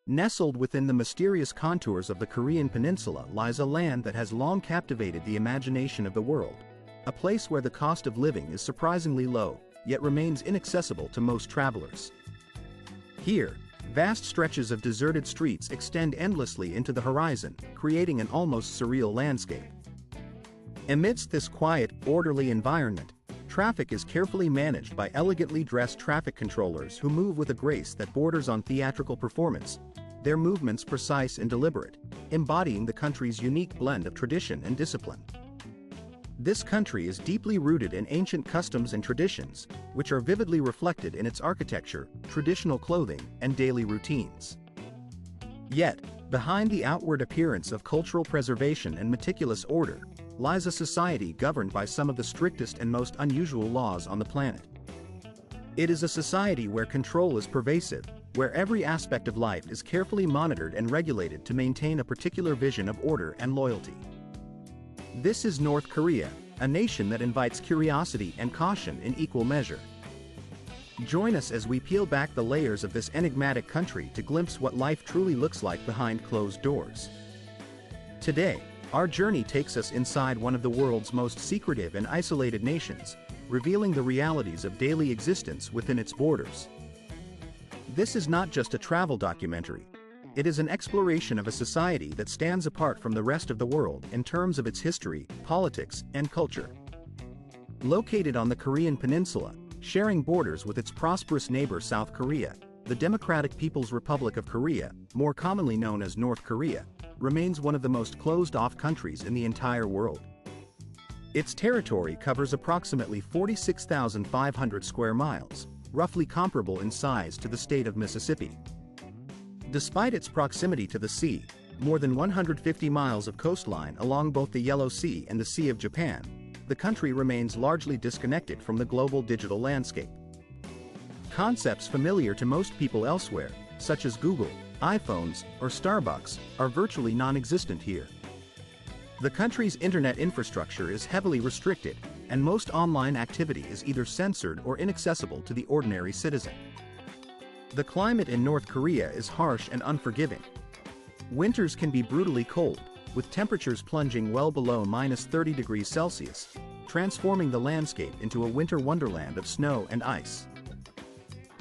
Nestled within the mysterious contours of the Korean Peninsula lies a land that has long captivated the imagination of the world, a place where the cost of living is surprisingly low, yet remains inaccessible to most travelers. Here, vast stretches of deserted streets extend endlessly into the horizon, creating an almost surreal landscape. Amidst this quiet, orderly environment, traffic is carefully managed by elegantly dressed traffic controllers who move with a grace that borders on theatrical performance, their movements precise and deliberate, embodying the country's unique blend of tradition and discipline. This country is deeply rooted in ancient customs and traditions, which are vividly reflected in its architecture, traditional clothing, and daily routines. Yet, behind the outward appearance of cultural preservation and meticulous order, lies a society governed by some of the strictest and most unusual laws on the planet. It is a society where control is pervasive, where every aspect of life is carefully monitored and regulated to maintain a particular vision of order and loyalty. This is North Korea, a nation that invites curiosity and caution in equal measure. Join us as we peel back the layers of this enigmatic country to glimpse what life truly looks like behind closed doors. Today, our journey takes us inside one of the world's most secretive and isolated nations, revealing the realities of daily existence within its borders. This is not just a travel documentary. It is an exploration of a society that stands apart from the rest of the world in terms of its history, politics, and culture. Located on the Korean Peninsula, sharing borders with its prosperous neighbor South Korea, the Democratic People's Republic of Korea, more commonly known as North Korea, remains one of the most closed-off countries in the entire world. Its territory covers approximately 46,500 square miles, roughly comparable in size to the state of Mississippi. Despite its proximity to the sea, more than 150 miles of coastline along both the Yellow Sea and the Sea of Japan, the country remains largely disconnected from the global digital landscape. Concepts familiar to most people elsewhere, such as Google, iPhones, or Starbucks, are virtually non-existent here. The country's internet infrastructure is heavily restricted, and most online activity is either censored or inaccessible to the ordinary citizen. The climate in North Korea is harsh and unforgiving. Winters can be brutally cold, with temperatures plunging well below -30 degrees Celsius, transforming the landscape into a winter wonderland of snow and ice.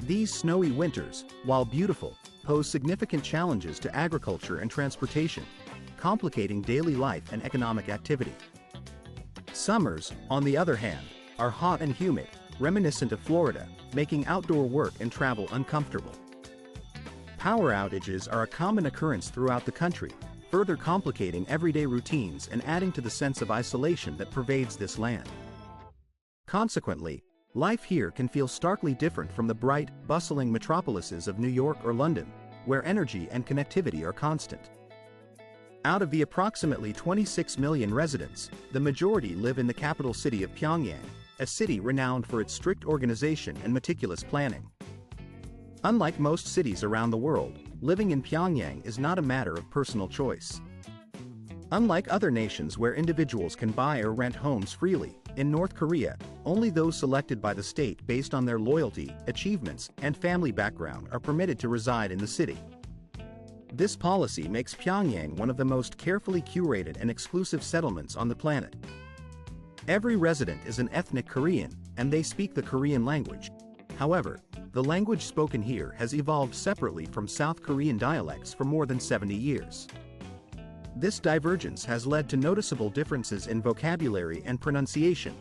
These snowy winters, while beautiful, pose significant challenges to agriculture and transportation, complicating daily life and economic activity. Summers, on the other hand, are hot and humid, reminiscent of Florida, making outdoor work and travel uncomfortable. Power outages are a common occurrence throughout the country, further complicating everyday routines and adding to the sense of isolation that pervades this land. Consequently, life here can feel starkly different from the bright, bustling metropolises of New York or London, where energy and connectivity are constant. Out of the approximately 26 million residents, the majority live in the capital city of Pyongyang, a city renowned for its strict organization and meticulous planning. Unlike most cities around the world, living in Pyongyang is not a matter of personal choice. Unlike other nations where individuals can buy or rent homes freely, in North Korea, only those selected by the state based on their loyalty, achievements, and family background are permitted to reside in the city. This policy makes Pyongyang one of the most carefully curated and exclusive settlements on the planet. Every resident is an ethnic Korean, and they speak the Korean language. However, the language spoken here has evolved separately from South Korean dialects for more than 70 years. This divergence has led to noticeable differences in vocabulary and pronunciation,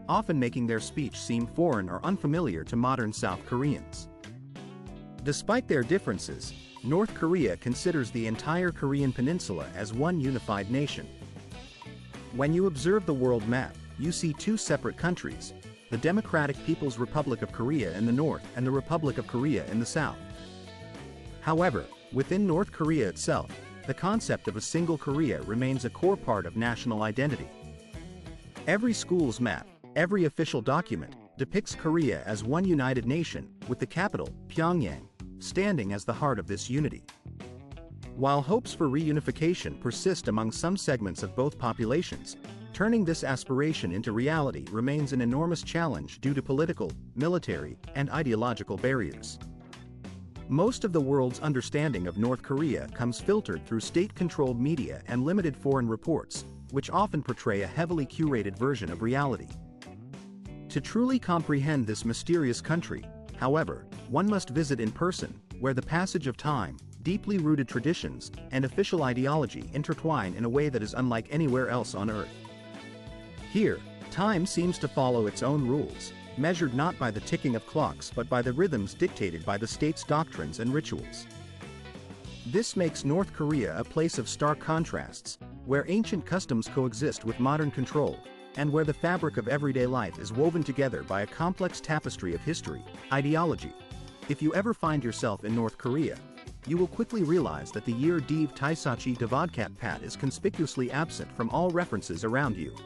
often making their speech seem foreign or unfamiliar to modern South Koreans. Despite their differences, North Korea considers the entire Korean peninsula as one unified nation. When you observe the world map, you see two separate countries, the Democratic People's Republic of Korea in the north and the Republic of Korea in the south. However, within North Korea itself, the concept of a single Korea remains a core part of national identity. Every school's map, every official document, depicts Korea as one united nation, with the capital, Pyongyang, standing as the heart of this unity. While hopes for reunification persist among some segments of both populations, turning this aspiration into reality remains an enormous challenge due to political, military, and ideological barriers. Most of the world's understanding of North Korea comes filtered through state-controlled media and limited foreign reports, which often portray a heavily curated version of reality. To truly comprehend this mysterious country, however, one must visit in person, where the passage of time, deeply rooted traditions, and official ideology intertwine in a way that is unlike anywhere else on Earth. Here, time seems to follow its own rules, measured not by the ticking of clocks but by the rhythms dictated by the state's doctrines and rituals. This makes North Korea a place of stark contrasts, where ancient customs coexist with modern control, and where the fabric of everyday life is woven together by a complex tapestry of history, ideology. If you ever find yourself in North Korea, you will quickly realize that the year Div Taisachi Devadkat Pat is conspicuously absent from all references around you.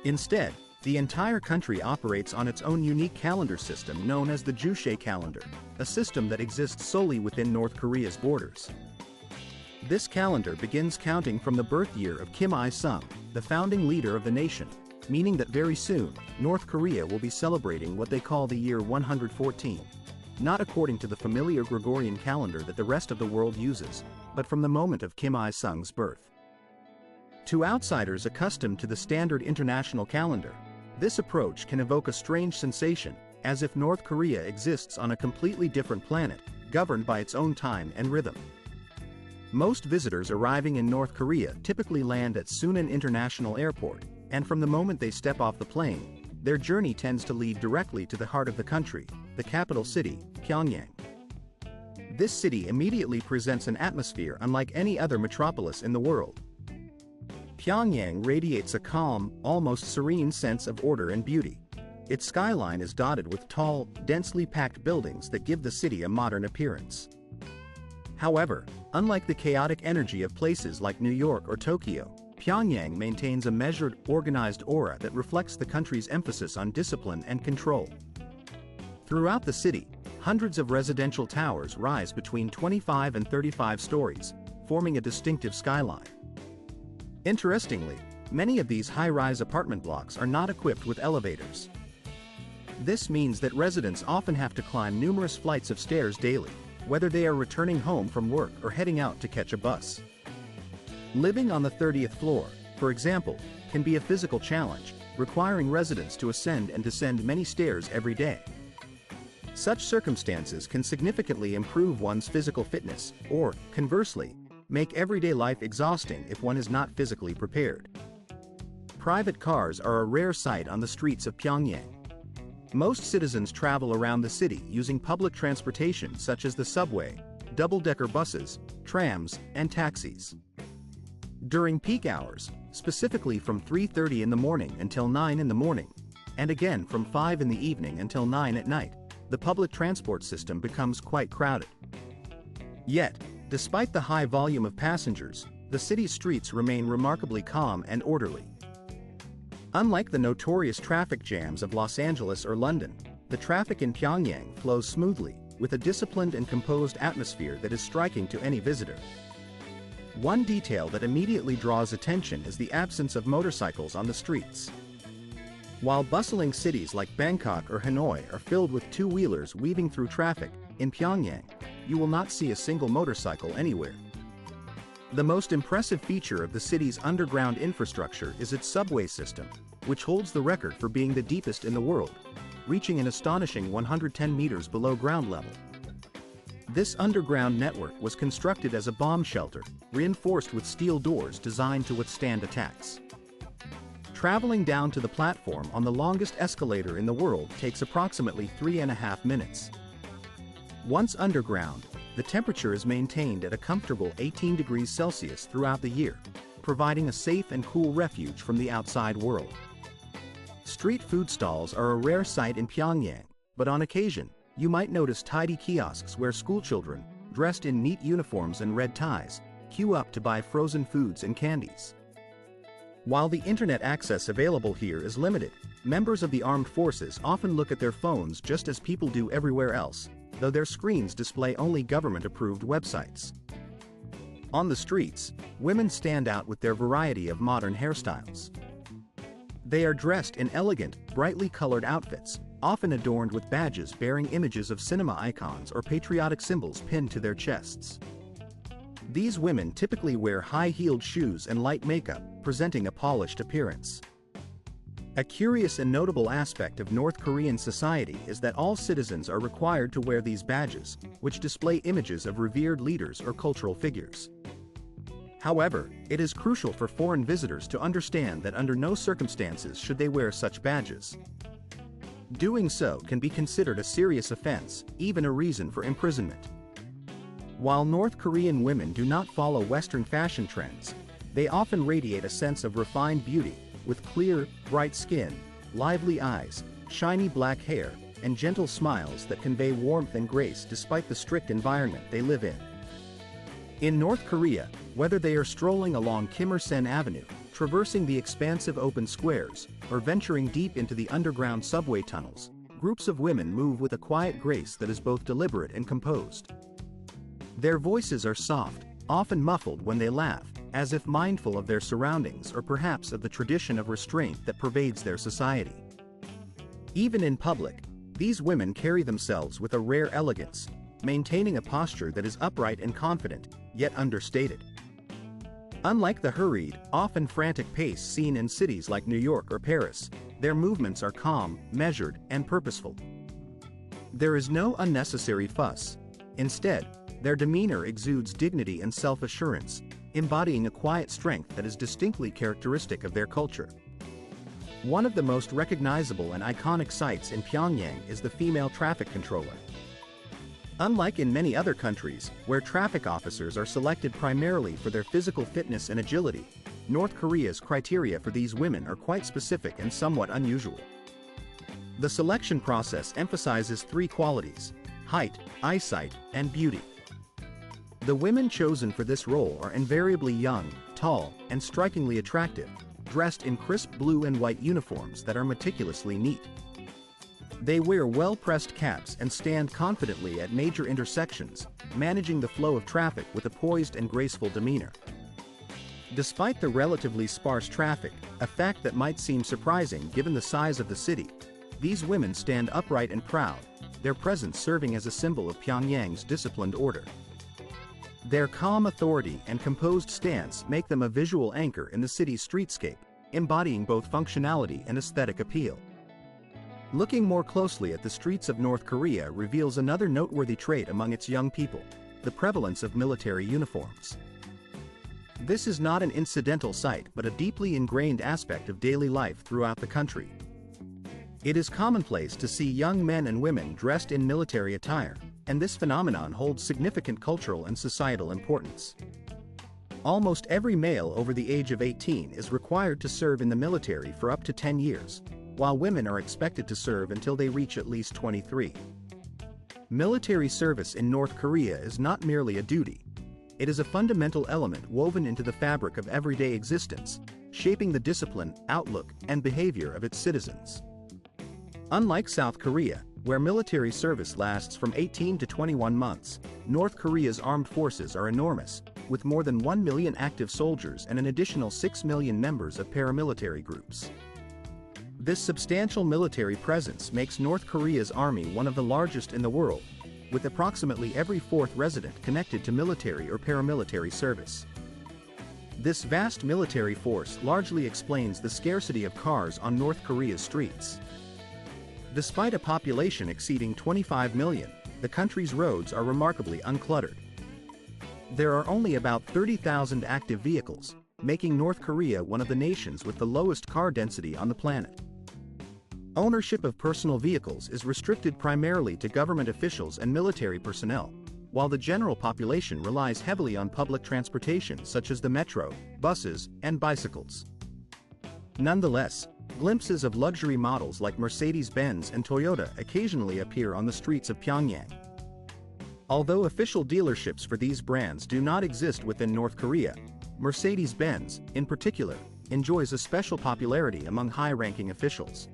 Instead, the entire country operates on its own unique calendar system known as the Juche calendar, a system that exists solely within North Korea's borders. This calendar begins counting from the birth year of Kim Il-sung, the founding leader of the nation, meaning that very soon, North Korea will be celebrating what they call the year 114, not according to the familiar Gregorian calendar that the rest of the world uses, but from the moment of Kim Il-sung's birth. To outsiders accustomed to the standard international calendar, this approach can evoke a strange sensation, as if North Korea exists on a completely different planet, governed by its own time and rhythm. Most visitors arriving in North Korea typically land at Sunan International Airport, and from the moment they step off the plane, their journey tends to lead directly to the heart of the country, the capital city, Pyongyang. This city immediately presents an atmosphere unlike any other metropolis in the world. Pyongyang radiates a calm, almost serene sense of order and beauty. Its skyline is dotted with tall, densely packed buildings that give the city a modern appearance. However, unlike the chaotic energy of places like New York or Tokyo, Pyongyang maintains a measured, organized aura that reflects the country's emphasis on discipline and control. Throughout the city, hundreds of residential towers rise between 25 and 35 stories, forming a distinctive skyline. Interestingly, many of these high-rise apartment blocks are not equipped with elevators. This means that residents often have to climb numerous flights of stairs daily, whether they are returning home from work or heading out to catch a bus. Living on the 30th floor, for example, can be a physical challenge, requiring residents to ascend and descend many stairs every day. Such circumstances can significantly improve one's physical fitness, or, conversely, make everyday life exhausting if one is not physically prepared. Private cars are a rare sight on the streets of Pyongyang. Most citizens travel around the city using public transportation such as the subway, double-decker buses, trams, and taxis. During peak hours, specifically from 3:30 in the morning until 9 in the morning, and again from 5 in the evening until 9 at night, the public transport system becomes quite crowded. Yet, despite the high volume of passengers, the city's streets remain remarkably calm and orderly. Unlike the notorious traffic jams of Los Angeles or London, the traffic in Pyongyang flows smoothly, with a disciplined and composed atmosphere that is striking to any visitor. One detail that immediately draws attention is the absence of motorcycles on the streets. While bustling cities like Bangkok or Hanoi are filled with two-wheelers weaving through traffic, in Pyongyang, you will not see a single motorcycle anywhere. The most impressive feature of the city's underground infrastructure is its subway system, which holds the record for being the deepest in the world, reaching an astonishing 110 meters below ground level. This underground network was constructed as a bomb shelter, reinforced with steel doors designed to withstand attacks. Traveling down to the platform on the longest escalator in the world takes approximately 3.5 minutes. Once underground, the temperature is maintained at a comfortable 18 degrees Celsius throughout the year, providing a safe and cool refuge from the outside world. Street food stalls are a rare sight in Pyongyang, but on occasion, you might notice tidy kiosks where schoolchildren, dressed in neat uniforms and red ties, queue up to buy frozen foods and candies. While the internet access available here is limited, members of the armed forces often look at their phones just as people do everywhere else, though their screens display only government-approved websites. On the streets, women stand out with their variety of modern hairstyles. They are dressed in elegant, brightly colored outfits, often adorned with badges bearing images of cinema icons or patriotic symbols pinned to their chests. These women typically wear high-heeled shoes and light makeup, presenting a polished appearance. A curious and notable aspect of North Korean society is that all citizens are required to wear these badges, which display images of revered leaders or cultural figures. However, it is crucial for foreign visitors to understand that under no circumstances should they wear such badges. Doing so can be considered a serious offense, even a reason for imprisonment. While North Korean women do not follow Western fashion trends, they often radiate a sense of refined beauty, with clear, bright skin, lively eyes, shiny black hair, and gentle smiles that convey warmth and grace despite the strict environment they live in. In North Korea, whether they are strolling along Kim Il-sung Avenue, traversing the expansive open squares, or venturing deep into the underground subway tunnels, groups of women move with a quiet grace that is both deliberate and composed. Their voices are soft, often muffled when they laugh, as if mindful of their surroundings or perhaps of the tradition of restraint that pervades their society. Even in public, these women carry themselves with a rare elegance, maintaining a posture that is upright and confident, yet understated. Unlike the hurried, often frantic pace seen in cities like New York or Paris, their movements are calm, measured, and purposeful. There is no unnecessary fuss. Instead, their demeanor exudes dignity and self-assurance, embodying a quiet strength that is distinctly characteristic of their culture. One of the most recognizable and iconic sights in Pyongyang is the female traffic controller. Unlike in many other countries, where traffic officers are selected primarily for their physical fitness and agility, North Korea's criteria for these women are quite specific and somewhat unusual. The selection process emphasizes three qualities: height, eyesight, and beauty. The women chosen for this role are invariably young, tall, and strikingly attractive, dressed in crisp blue and white uniforms that are meticulously neat. They wear well-pressed caps and stand confidently at major intersections, managing the flow of traffic with a poised and graceful demeanor. Despite the relatively sparse traffic, a fact that might seem surprising given the size of the city, these women stand upright and proud, their presence serving as a symbol of Pyongyang's disciplined order. Their calm authority and composed stance make them a visual anchor in the city's streetscape, embodying both functionality and aesthetic appeal. Looking more closely at the streets of North Korea reveals another noteworthy trait among its young people: the prevalence of military uniforms. This is not an incidental sight but a deeply ingrained aspect of daily life throughout the country. It is commonplace to see young men and women dressed in military attire, and this phenomenon holds significant cultural and societal importance. Almost every male over the age of 18 is required to serve in the military for up to 10 years, while women are expected to serve until they reach at least 23. Military service in North Korea is not merely a duty. It is a fundamental element woven into the fabric of everyday existence, shaping the discipline, outlook, and behavior of its citizens. Unlike South Korea, where military service lasts from 18 to 21 months, North Korea's armed forces are enormous, with more than 1 million active soldiers and an additional 6 million members of paramilitary groups. This substantial military presence makes North Korea's army one of the largest in the world, with approximately every fourth resident connected to military or paramilitary service. This vast military force largely explains the scarcity of cars on North Korea's streets. Despite a population exceeding 25 million, the country's roads are remarkably uncluttered. There are only about 30,000 active vehicles, making North Korea one of the nations with the lowest car density on the planet. Ownership of personal vehicles is restricted primarily to government officials and military personnel, while the general population relies heavily on public transportation such as the metro, buses, and bicycles. Nonetheless, glimpses of luxury models like Mercedes-Benz and Toyota occasionally appear on the streets of Pyongyang. Although official dealerships for these brands do not exist within North Korea, Mercedes-Benz, in particular, enjoys a special popularity among high-ranking officials.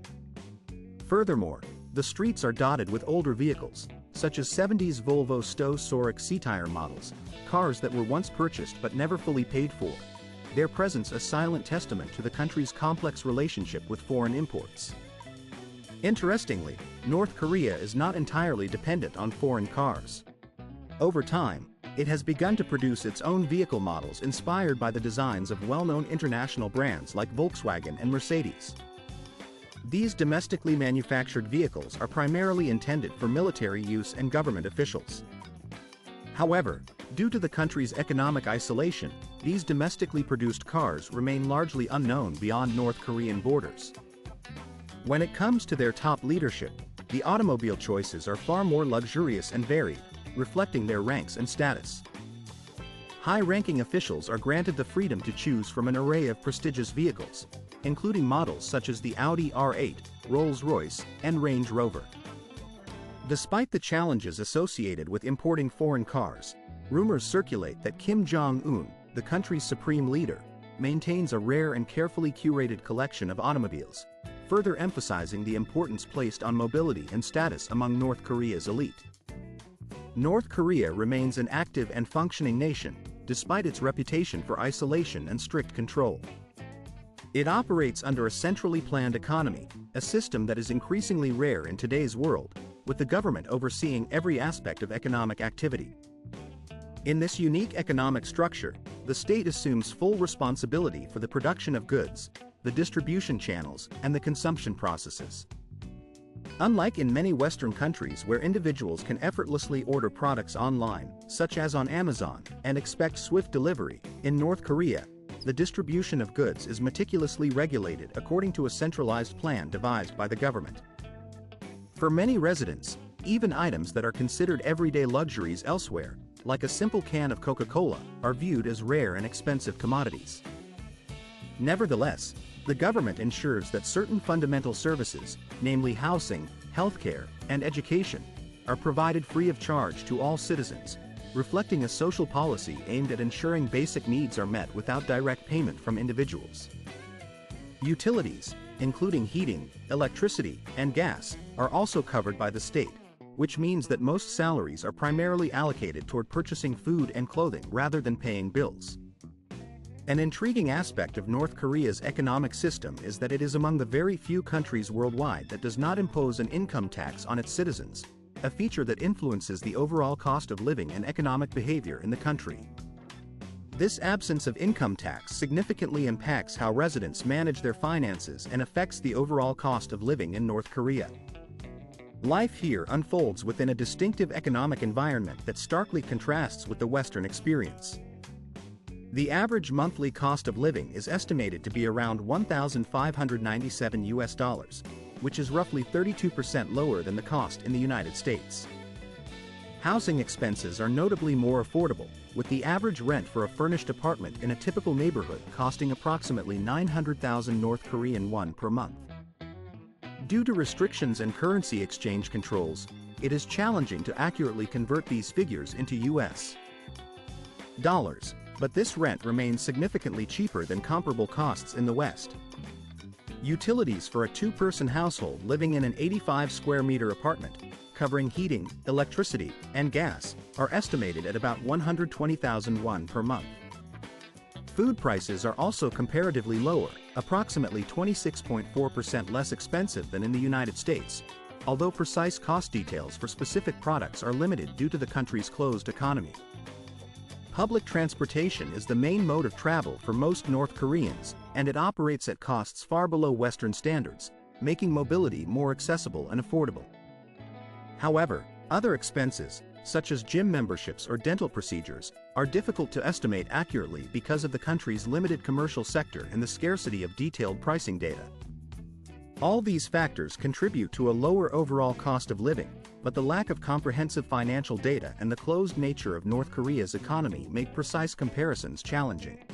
Furthermore, the streets are dotted with older vehicles, such as 70s Volvo Stow-Sorik C-Tyre models, cars that were once purchased but never fully paid for, their presence a silent testament to the country's complex relationship with foreign imports. Interestingly, North Korea is not entirely dependent on foreign cars. Over time, it has begun to produce its own vehicle models inspired by the designs of well-known international brands like Volkswagen and Mercedes. These domestically manufactured vehicles are primarily intended for military use and government officials. However, due to the country's economic isolation, these domestically produced cars remain largely unknown beyond North Korean borders. When it comes to their top leadership, the automobile choices are far more luxurious and varied, reflecting their ranks and status. High-ranking officials are granted the freedom to choose from an array of prestigious vehicles, including models such as the Audi R8, Rolls-Royce, and Range Rover. Despite the challenges associated with importing foreign cars, rumors circulate that Kim Jong-un, the country's supreme leader, maintains a rare and carefully curated collection of automobiles, further emphasizing the importance placed on mobility and status among North Korea's elite. North Korea remains an active and functioning nation, despite its reputation for isolation and strict control. It operates under a centrally planned economy, a system that is increasingly rare in today's world, with the government overseeing every aspect of economic activity. In this unique economic structure, the state assumes full responsibility for the production of goods, the distribution channels, and the consumption processes. Unlike in many Western countries where individuals can effortlessly order products online, such as on Amazon, and expect swift delivery, in North Korea, the distribution of goods is meticulously regulated according to a centralized plan devised by the government. For many residents, even items that are considered everyday luxuries elsewhere, like a simple can of Coca-Cola, are viewed as rare and expensive commodities. Nevertheless, the government ensures that certain fundamental services, namely housing, healthcare, and education, are provided free of charge to all citizens, reflecting a social policy aimed at ensuring basic needs are met without direct payment from individuals. Utilities, including heating, electricity, and gas, are also covered by the state, which means that most salaries are primarily allocated toward purchasing food and clothing rather than paying bills. An intriguing aspect of North Korea's economic system is that it is among the very few countries worldwide that does not impose an income tax on its citizens, a feature that influences the overall cost of living and economic behavior in the country. This absence of income tax significantly impacts how residents manage their finances and affects the overall cost of living in North Korea. Life here unfolds within a distinctive economic environment that starkly contrasts with the Western experience. The average monthly cost of living is estimated to be around $1,597, which is roughly 32% lower than the cost in the United States. Housing expenses are notably more affordable, with the average rent for a furnished apartment in a typical neighborhood costing approximately 900,000 North Korean won per month. Due to restrictions and currency exchange controls, it is challenging to accurately convert these figures into US dollars, but this rent remains significantly cheaper than comparable costs in the West. Utilities for a two-person household living in an 85 square meter apartment, covering heating, electricity, and gas, are estimated at about 120,000 won per month. Food prices are also comparatively lower, approximately 26.4% less expensive than in the United States, although precise cost details for specific products are limited due to the country's closed economy. Public transportation is the main mode of travel for most North Koreans, and it operates at costs far below Western standards, making mobility more accessible and affordable. However, other expenses, such as gym memberships or dental procedures, are difficult to estimate accurately because of the country's limited commercial sector and the scarcity of detailed pricing data. All these factors contribute to a lower overall cost of living, but the lack of comprehensive financial data and the closed nature of North Korea's economy make precise comparisons challenging.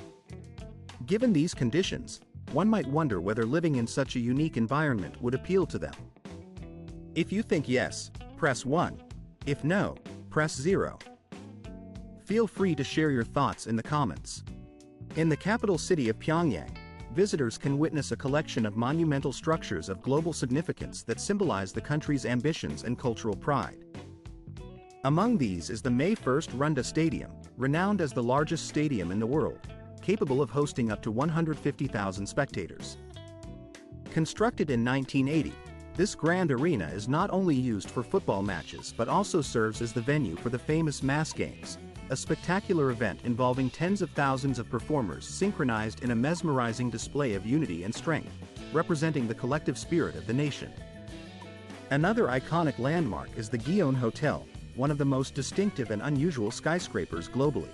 Given these conditions, one might wonder whether living in such a unique environment would appeal to them. If you think yes, press 1. If no, press 0. Feel free to share your thoughts in the comments. In the capital city of Pyongyang, visitors can witness a collection of monumental structures of global significance that symbolize the country's ambitions and cultural pride. Among these is the May 1st Runda Stadium, renowned as the largest stadium in the world, capable of hosting up to 150,000 spectators. Constructed in 1980, This grand arena is not only used for football matches but also serves as the venue for the famous Mass Games, a spectacular event involving tens of thousands of performers synchronized in a mesmerizing display of unity and strength, representing the collective spirit of the nation. Another iconic landmark is the Gyeon Hotel, one of the most distinctive and unusual skyscrapers globally.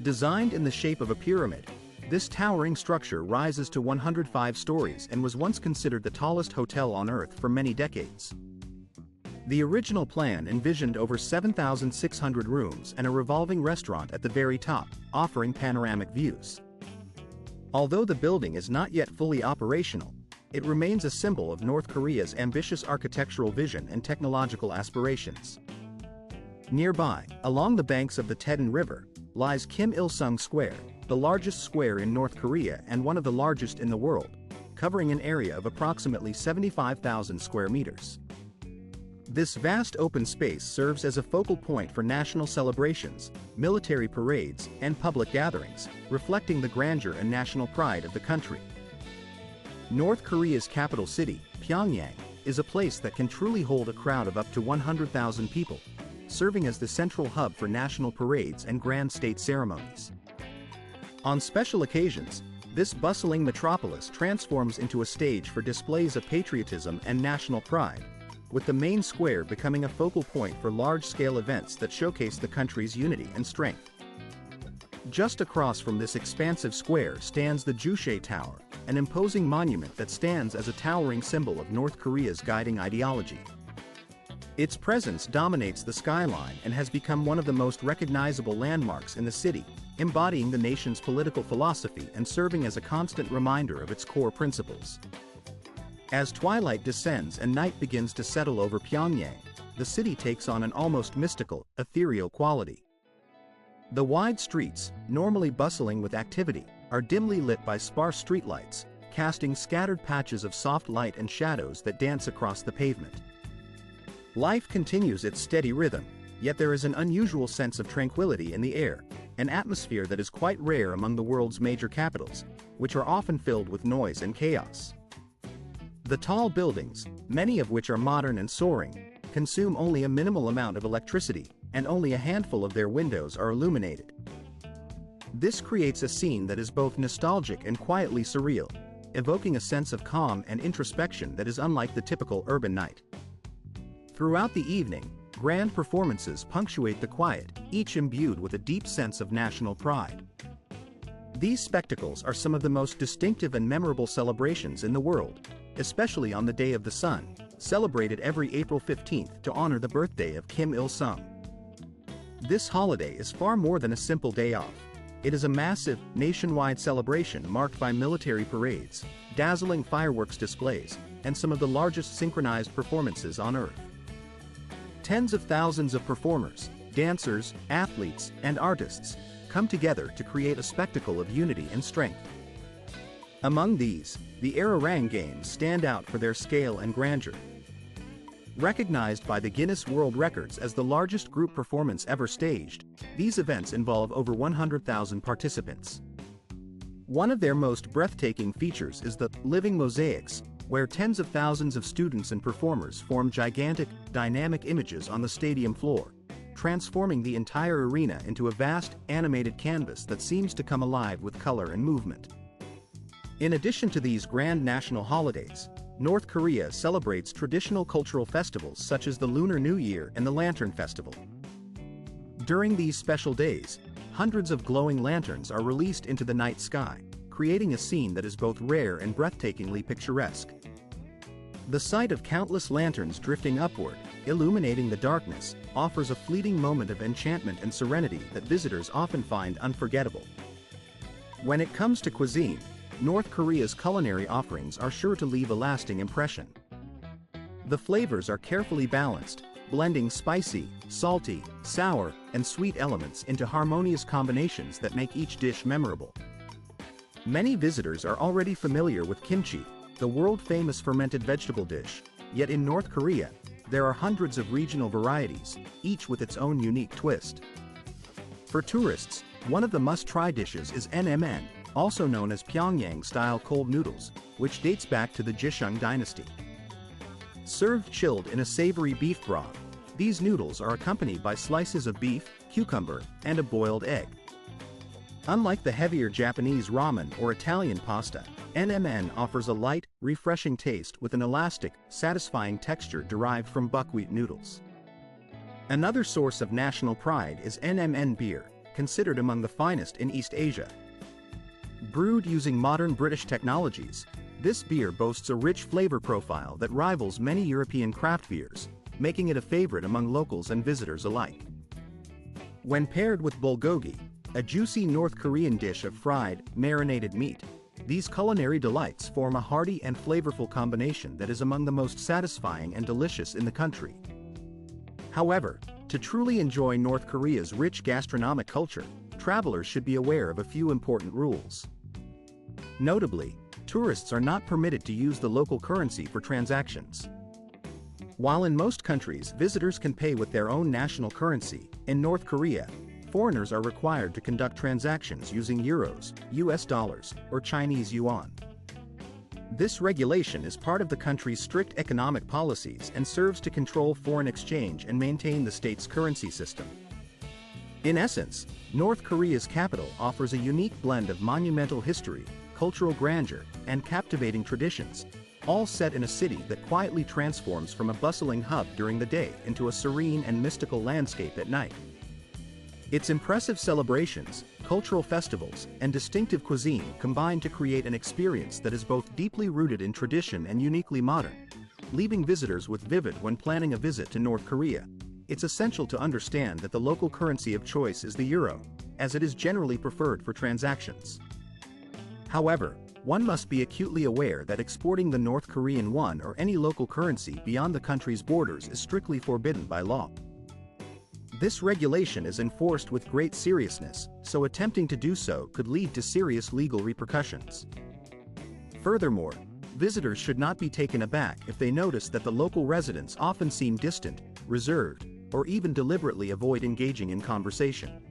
Designed in the shape of a pyramid, this towering structure rises to 105 stories and was once considered the tallest hotel on Earth for many decades. The original plan envisioned over 7,600 rooms and a revolving restaurant at the very top, offering panoramic views. Although the building is not yet fully operational, it remains a symbol of North Korea's ambitious architectural vision and technological aspirations. Nearby, along the banks of the Taedong River, lies Kim Il-sung Square, the largest square in North Korea and one of the largest in the world, covering an area of approximately 75,000 square meters. This vast open space serves as a focal point for national celebrations, military parades, and public gatherings, reflecting the grandeur and national pride of the country. North Korea's capital city, Pyongyang, is a place that can truly hold a crowd of up to 100,000 people, serving as the central hub for national parades and grand state ceremonies. On special occasions, this bustling metropolis transforms into a stage for displays of patriotism and national pride, with the main square becoming a focal point for large-scale events that showcase the country's unity and strength. Just across from this expansive square stands the Juche Tower, an imposing monument that stands as a towering symbol of North Korea's guiding ideology. Its presence dominates the skyline and has become one of the most recognizable landmarks in the city, embodying the nation's political philosophy and serving as a constant reminder of its core principles. As twilight descends and night begins to settle over Pyongyang, the city takes on an almost mystical, ethereal quality. The wide streets, normally bustling with activity, are dimly lit by sparse streetlights, casting scattered patches of soft light and shadows that dance across the pavement. Life continues its steady rhythm, yet there is an unusual sense of tranquility in the air, an atmosphere that is quite rare among the world's major capitals, which are often filled with noise and chaos. The tall buildings, many of which are modern and soaring, consume only a minimal amount of electricity, and only a handful of their windows are illuminated. This creates a scene that is both nostalgic and quietly surreal, evoking a sense of calm and introspection that is unlike the typical urban night. Throughout the evening, grand performances punctuate the quiet, each imbued with a deep sense of national pride. These spectacles are some of the most distinctive and memorable celebrations in the world, especially on the Day of the Sun, celebrated every April 15th to honor the birthday of Kim Il-sung. This holiday is far more than a simple day off. It is a massive, nationwide celebration marked by military parades, dazzling fireworks displays, and some of the largest synchronized performances on Earth. Tens of thousands of performers, dancers, athletes, and artists come together to create a spectacle of unity and strength. Among these, the Arirang Games stand out for their scale and grandeur. Recognized by the Guinness World Records as the largest group performance ever staged, these events involve over 100,000 participants. One of their most breathtaking features is the Living Mosaics, where tens of thousands of students and performers form gigantic, dynamic images on the stadium floor, transforming the entire arena into a vast, animated canvas that seems to come alive with color and movement. In addition to these grand national holidays, North Korea celebrates traditional cultural festivals such as the Lunar New Year and the Lantern Festival. During these special days, hundreds of glowing lanterns are released into the night sky, creating a scene that is both rare and breathtakingly picturesque. The sight of countless lanterns drifting upward, illuminating the darkness, offers a fleeting moment of enchantment and serenity that visitors often find unforgettable. When it comes to cuisine, North Korea's culinary offerings are sure to leave a lasting impression. The flavors are carefully balanced, blending spicy, salty, sour, and sweet elements into harmonious combinations that make each dish memorable. Many visitors are already familiar with kimchi, the world-famous fermented vegetable dish, yet in North Korea, there are hundreds of regional varieties, each with its own unique twist. For tourists, one of the must-try dishes is NMN, also known as Pyongyang-style cold noodles, which dates back to the Joseon dynasty. Served chilled in a savory beef broth, these noodles are accompanied by slices of beef, cucumber, and a boiled egg. Unlike the heavier Japanese ramen or Italian pasta, NMN offers a light, refreshing taste with an elastic, satisfying texture derived from buckwheat noodles. Another source of national pride is NMN beer, considered among the finest in East Asia. Brewed using modern British technologies, this beer boasts a rich flavor profile that rivals many European craft beers, making it a favorite among locals and visitors alike. When paired with bulgogi, a juicy North Korean dish of fried, marinated meat, these culinary delights form a hearty and flavorful combination that is among the most satisfying and delicious in the country. However, to truly enjoy North Korea's rich gastronomic culture, travelers should be aware of a few important rules. Notably, tourists are not permitted to use the local currency for transactions. While in most countries visitors can pay with their own national currency, in North Korea, foreigners are required to conduct transactions using euros, US dollars, or Chinese yuan. This regulation is part of the country's strict economic policies and serves to control foreign exchange and maintain the state's currency system. In essence, North Korea's capital offers a unique blend of monumental history, cultural grandeur, and captivating traditions, all set in a city that quietly transforms from a bustling hub during the day into a serene and mystical landscape at night. Its impressive celebrations, cultural festivals, and distinctive cuisine combine to create an experience that is both deeply rooted in tradition and uniquely modern. Leaving visitors with vivid when planning a visit to North Korea, it's essential to understand that the local currency of choice is the euro, as it is generally preferred for transactions. However, one must be acutely aware that exporting the North Korean won or any local currency beyond the country's borders is strictly forbidden by law. This regulation is enforced with great seriousness, so attempting to do so could lead to serious legal repercussions. Furthermore, visitors should not be taken aback if they notice that the local residents often seem distant, reserved, or even deliberately avoid engaging in conversation.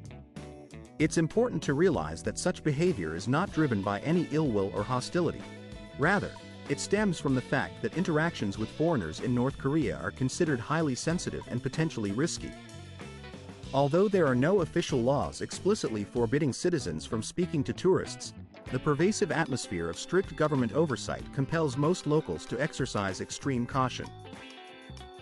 It's important to realize that such behavior is not driven by any ill will or hostility. Rather, it stems from the fact that interactions with foreigners in North Korea are considered highly sensitive and potentially risky. Although there are no official laws explicitly forbidding citizens from speaking to tourists, the pervasive atmosphere of strict government oversight compels most locals to exercise extreme caution.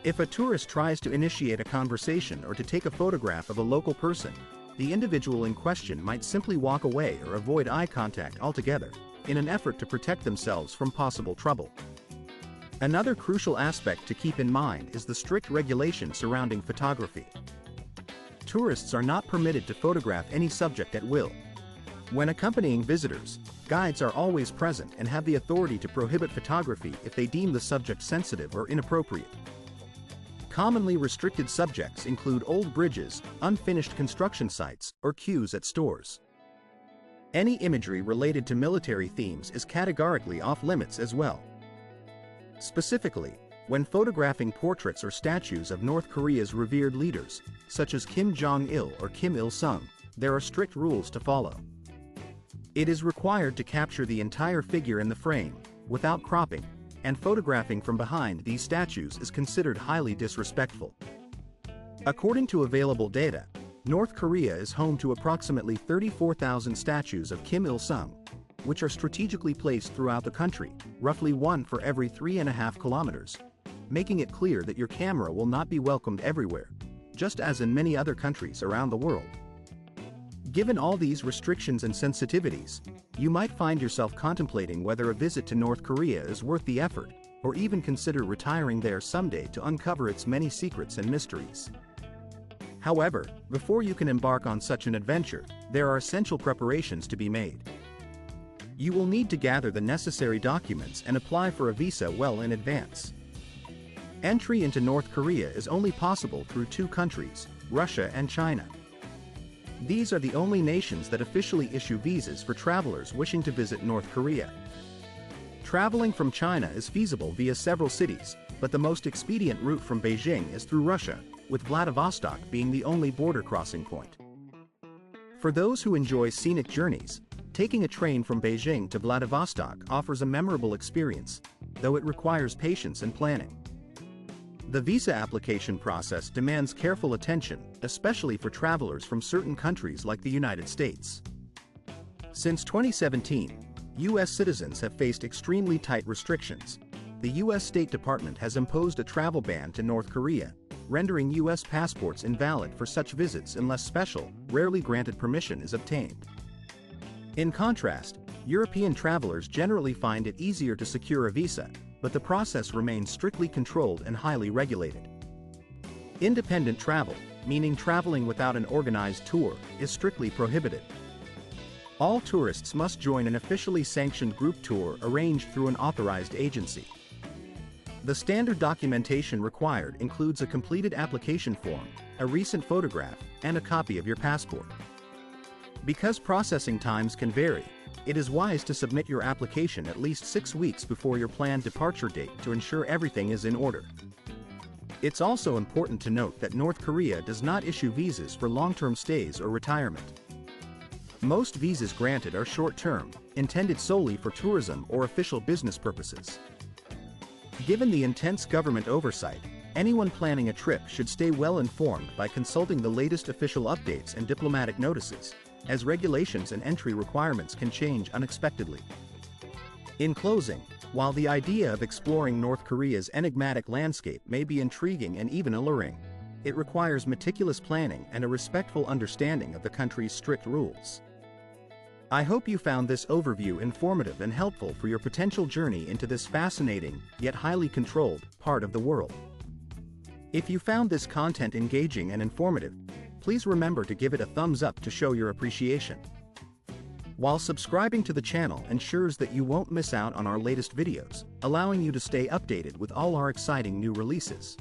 If a tourist tries to initiate a conversation or to take a photograph of a local person, the individual in question might simply walk away or avoid eye contact altogether, in an effort to protect themselves from possible trouble. Another crucial aspect to keep in mind is the strict regulation surrounding photography. Tourists are not permitted to photograph any subject at will. When accompanying visitors, guides are always present and have the authority to prohibit photography if they deem the subject sensitive or inappropriate. Commonly restricted subjects include old bridges, unfinished construction sites, or queues at stores. Any imagery related to military themes is categorically off limits as well. Specifically, when photographing portraits or statues of North Korea's revered leaders, such as Kim Jong-il or Kim Il-sung, there are strict rules to follow. It is required to capture the entire figure in the frame, without cropping, and photographing from behind these statues is considered highly disrespectful. According to available data, North Korea is home to approximately 34,000 statues of Kim Il-sung, which are strategically placed throughout the country, roughly one for every 3.5 kilometers, making it clear that your camera will not be welcomed everywhere, just as in many other countries around the world. Given all these restrictions and sensitivities, you might find yourself contemplating whether a visit to North Korea is worth the effort, or even consider retiring there someday to uncover its many secrets and mysteries. However, before you can embark on such an adventure, there are essential preparations to be made. You will need to gather the necessary documents and apply for a visa well in advance. Entry into North Korea is only possible through two countries, Russia and China. These are the only nations that officially issue visas for travelers wishing to visit North Korea. Traveling from China is feasible via several cities, but the most expedient route from Beijing is through Russia, with Vladivostok being the only border crossing point. For those who enjoy scenic journeys, taking a train from Beijing to Vladivostok offers a memorable experience, though it requires patience and planning. The visa application process demands careful attention, especially for travelers from certain countries like the United States. Since 2017, U.S. citizens have faced extremely tight restrictions. The U.S. State Department has imposed a travel ban to North Korea, rendering U.S. passports invalid for such visits unless special, rarely granted permission is obtained. In contrast, European travelers generally find it easier to secure a visa, but the process remains strictly controlled and highly regulated. Independent travel, meaning traveling without an organized tour, is strictly prohibited. All tourists must join an officially sanctioned group tour arranged through an authorized agency. The standard documentation required includes a completed application form, a recent photograph, and a copy of your passport. Because processing times can vary, it is wise to submit your application at least 6 weeks before your planned departure date to ensure everything is in order. It's also important to note that North Korea does not issue visas for long-term stays or retirement. Most visas granted are short-term, intended solely for tourism or official business purposes. Given the intense government oversight, anyone planning a trip should stay well informed by consulting the latest official updates and diplomatic notices, as regulations and entry requirements can change unexpectedly. In closing, while the idea of exploring North Korea's enigmatic landscape may be intriguing and even alluring, it requires meticulous planning and a respectful understanding of the country's strict rules. I hope you found this overview informative and helpful for your potential journey into this fascinating, yet highly controlled, part of the world. If you found this content engaging and informative, please remember to give it a thumbs up to show your appreciation. While subscribing to the channel ensures that you won't miss out on our latest videos, allowing you to stay updated with all our exciting new releases.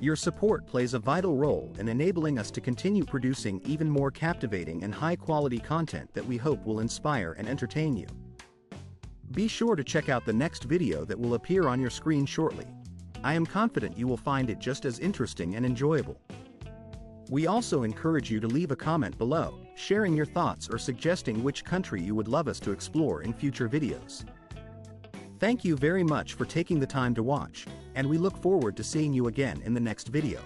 Your support plays a vital role in enabling us to continue producing even more captivating and high-quality content that we hope will inspire and entertain you. Be sure to check out the next video that will appear on your screen shortly. I am confident you will find it just as interesting and enjoyable. We also encourage you to leave a comment below, sharing your thoughts or suggesting which country you would love us to explore in future videos. Thank you very much for taking the time to watch, and we look forward to seeing you again in the next video.